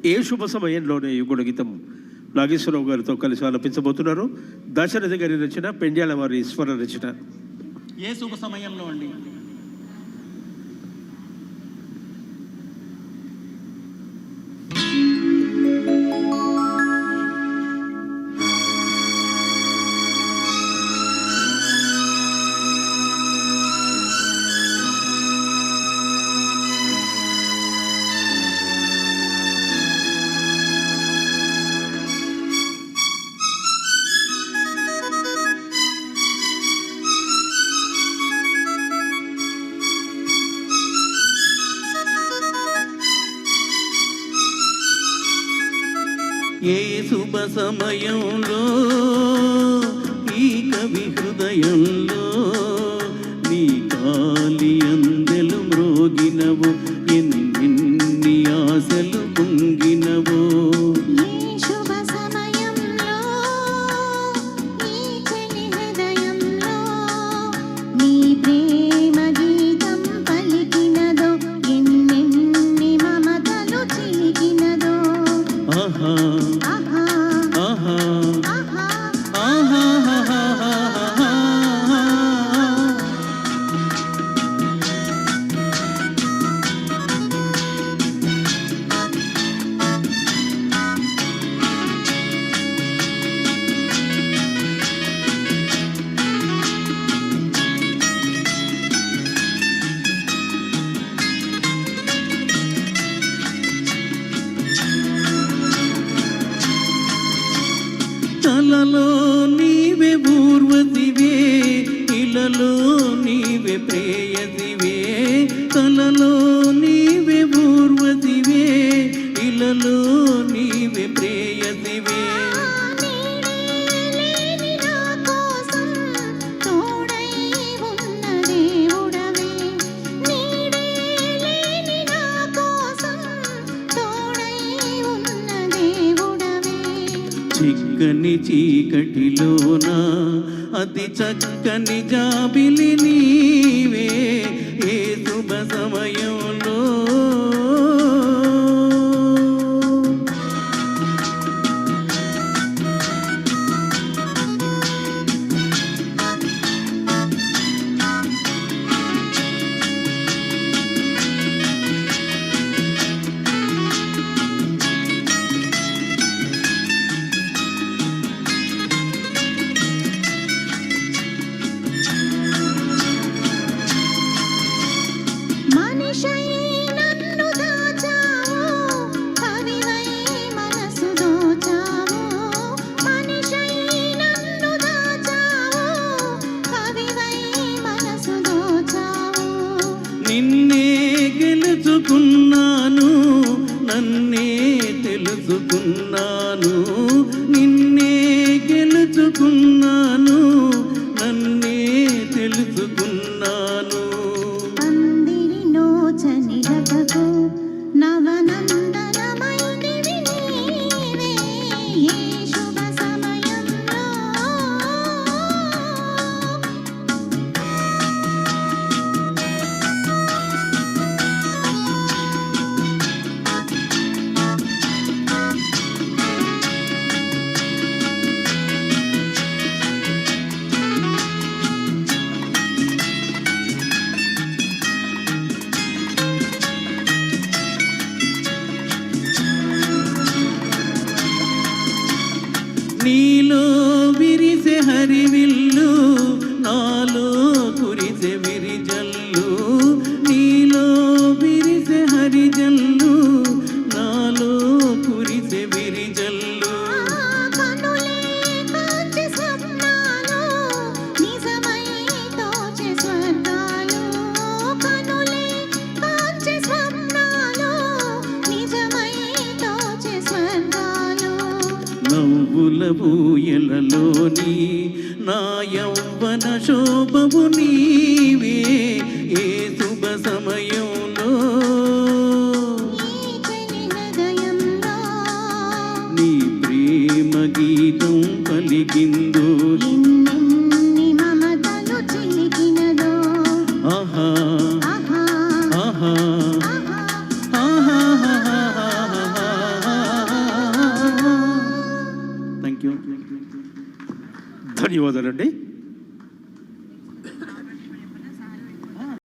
ఏ శుభ సమయంలోనే యుగుణ గీతం నాగేశ్వరరావు గారితో కలిసి ఆలపించబోతున్నారు. దశరథి గారి రచన, పెండ్యాల వారి స్వర రచన. ఏ శుభ సమయంలో అండి? ఏ శుభ సమయంలో ఈ కవి హృదయంలో నీ కాలి అందెలు మ్రోగినవు, ఎన్ని ఆశలు పొంగినవు. కలలో నీవే పూర్వతివే, ఇలలో నీవే ప్రేయసివే. కలలో నీవే పూర్వతివే, ఇలలో నీవే ప్రేయసివే. చిక్కని చీకటిలోన అతి చక్కని జాబిలి నీవే, ఏ శుభ సమయంలో. నిన్నే గెలుచుకున్నాను, నన్నే తెలుసుకున్నాను. నిన్నే గెలుచుకున్నాను, నన్నే తెలుసుకున్నాను. అందరి నోచని రకకు నవనందనమైనవి నీవే, ఏ శుభ సమయంలో. నీలో విరిసే హరివిల్లు, నాలో కురిసే విరిజల్లు. నీలో విరిసే హరిజల్లు, నాలో కురిసే విరిజల్లు. నవ్వుల పూయలలోని నా యౌవన శోభవు నీవే, ఏ శుభ సమయంలో. నీ ప్రేమ గీతం పలికిందో, ఆహా ఆహా ఆహా ఆహా. యూ ధన్యవాదాలండి.